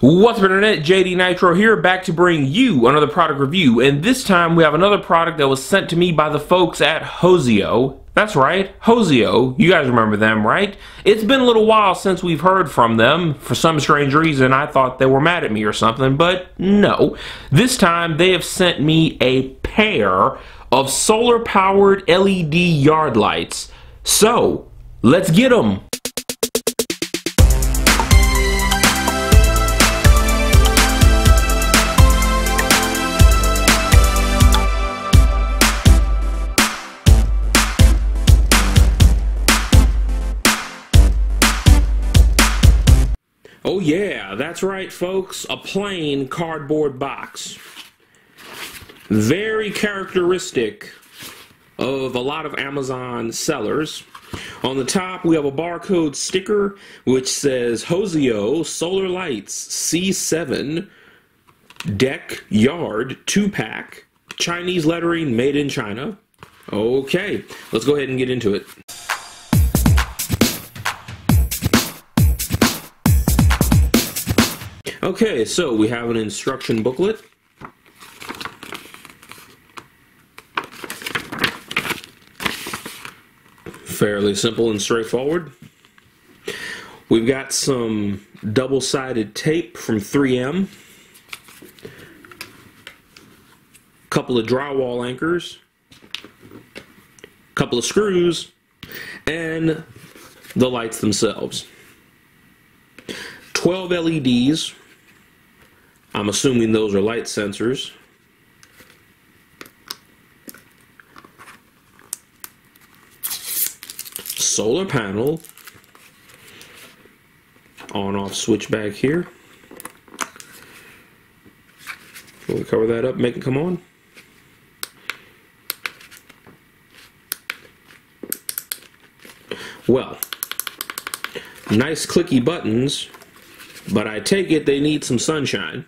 What's up, Internet? JD Nitro here, back to bring you another product review, and this time we have another product that was sent to me by the folks at HOSYO. That's right, HOSYO. You guys remember them, right? It's been a little while since we've heard from them. For some strange reason, I thought they were mad at me or something, but no. This time, they have sent me a pair of solar-powered LED yard lights. So, let's get them! Oh yeah, that's right folks, a plain cardboard box. Very characteristic of a lot of Amazon sellers. On the top we have a barcode sticker which says HOSYO Solar Lights C7 Deck Yard 2-pack, Chinese lettering, made in China. Okay, let's go ahead and get into it. Okay, so we have an instruction booklet. Fairly simple and straightforward. We've got some double-sided tape from 3M. A couple of drywall anchors. A couple of screws. And the lights themselves. 12 LEDs. I'm assuming those are light sensors. Solar panel. On-off switch back here. Will we cover that up, make it come on? Well, nice clicky buttons, but I take it they need some sunshine.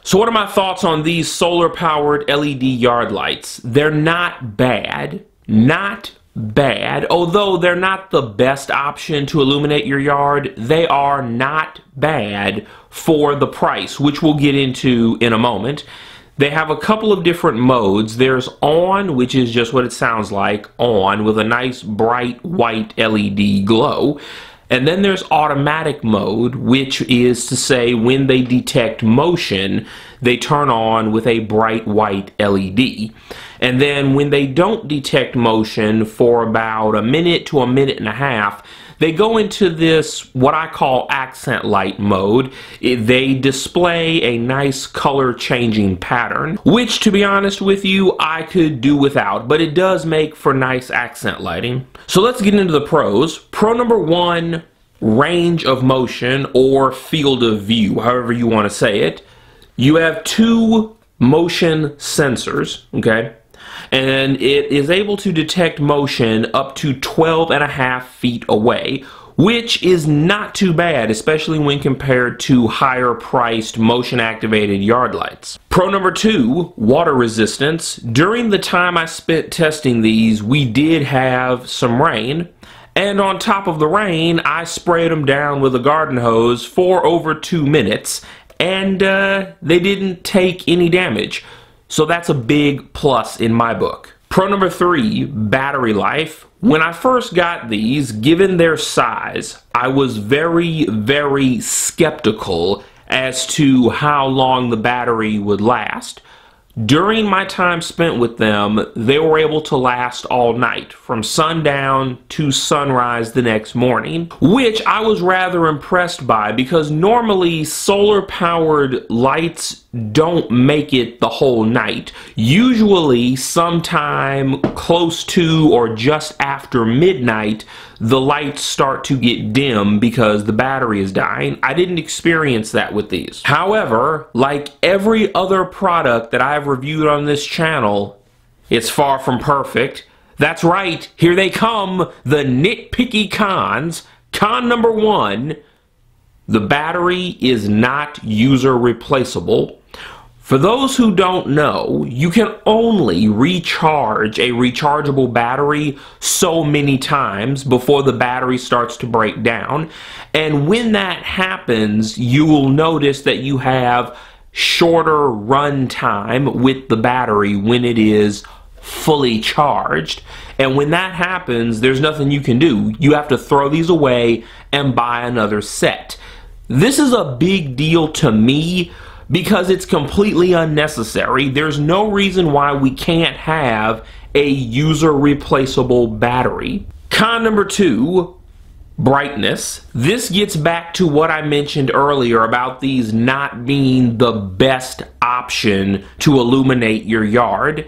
So what are my thoughts on these solar-powered LED yard lights? They're not bad. Not bad. Although they're not the best option to illuminate your yard, they are not bad for the price, which we'll get into in a moment. They have a couple of different modes. There's on, which is just what it sounds like, on, with a nice bright white LED glow. And then there's automatic mode, which is to say when they detect motion, they turn on with a bright white LED. And then when they don't detect motion for about a minute to a minute and a half, they go into this, what I call accent light mode. They display a nice color changing pattern, which to be honest with you, I could do without, but it does make for nice accent lighting. So let's get into the pros. Pro number one, range of motion or field of view, however you want to say it. You have two motion sensors, okay? And it is able to detect motion up to 12.5 feet away, which is not too bad, especially when compared to higher priced motion activated yard lights. Pro number two, water resistance. During the time I spent testing these, we did have some rain. And on top of the rain, I sprayed them down with a garden hose for over 2 minutes, and they didn't take any damage. So that's a big plus in my book. Pro number three, battery life. When I first got these, given their size, I was very, very skeptical as to how long the battery would last. During my time spent with them, they were able to last all night, from sundown to sunrise the next morning, which I was rather impressed by because normally solar-powered lights don't make it the whole night. Usually sometime close to or just after midnight, the lights start to get dim because the battery is dying. I didn't experience that with these. However, like every other product that I've reviewed on this channel, it's far from perfect. That's right, here they come, the nitpicky cons. Con number one, the battery is not user replaceable. For those who don't know, you can only recharge a rechargeable battery so many times before the battery starts to break down. And when that happens, you will notice that you have shorter run time with the battery when it is fully charged. And when that happens, there's nothing you can do. You have to throw these away and buy another set. This is a big deal to me because it's completely unnecessary. There's no reason why we can't have a user replaceable battery. Con number 2, brightness. This gets back to what I mentioned earlier about these not being the best option to illuminate your yard.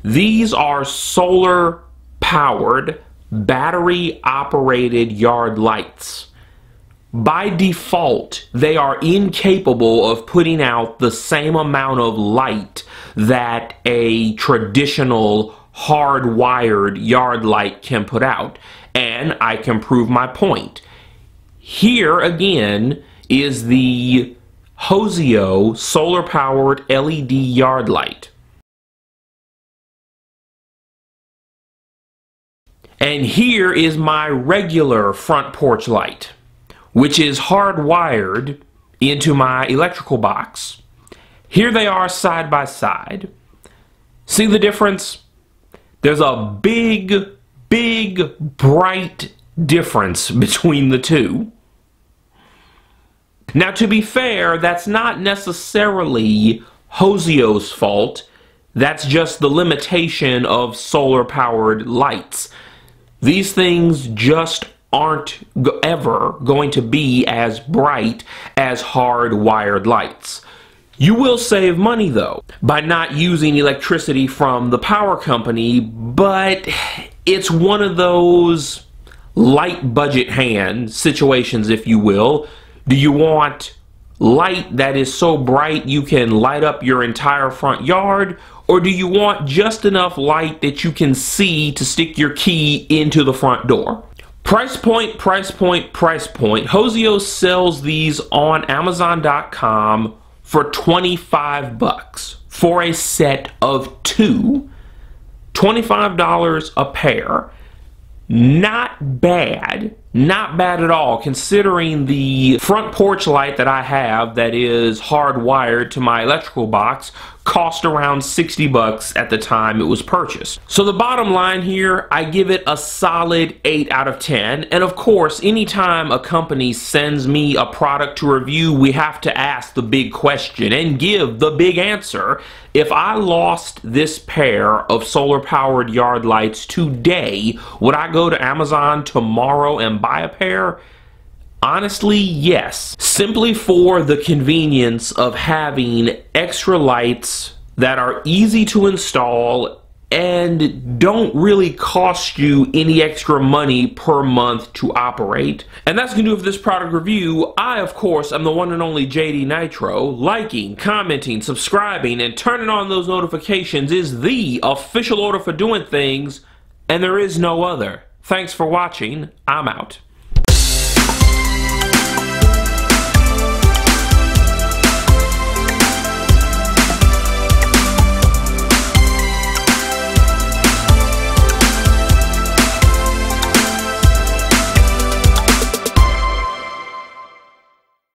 These are solar powered, battery operated yard lights. By default, they are incapable of putting out the same amount of light that a traditional hardwired yard light can put out. And I can prove my point. Here again is the HOSYO solar powered LED yard light. And here is my regular front porch light, which is hardwired into my electrical box. Here they are side by side. See the difference? There's a big, bright difference between the two. Now, to be fair, that's not necessarily HOSYO's fault. That's just the limitation of solar-powered lights. These things just aren't ever going to be as bright as hardwired lights. You will save money, though, by not using electricity from the power company, but it's one of those light budget hand situations, if you will. Do you want light that is so bright you can light up your entire front yard? Or do you want just enough light that you can see to stick your key into the front door? Price point, price point, price point. HOSYO sells these on Amazon.com for $25 for a set of 2. $25 a pair. Not bad. Not bad at all, considering the front porch light that I have that is hardwired to my electrical box cost around $60 at the time it was purchased. So the bottom line here, I give it a solid 8 out of 10. And of course, anytime a company sends me a product to review, we have to ask the big question and give the big answer. If I lost this pair of solar-powered yard lights today, would I go to Amazon tomorrow and buy a pair? Honestly, yes. Simply for the convenience of having extra lights that are easy to install and don't really cost you any extra money per month to operate. And that's going to do it for this product review. I, of course, am the one and only JD Nitro. Liking, commenting, subscribing, and turning on those notifications is the official order for doing things, and there is no other. Thanks for watching. I'm out.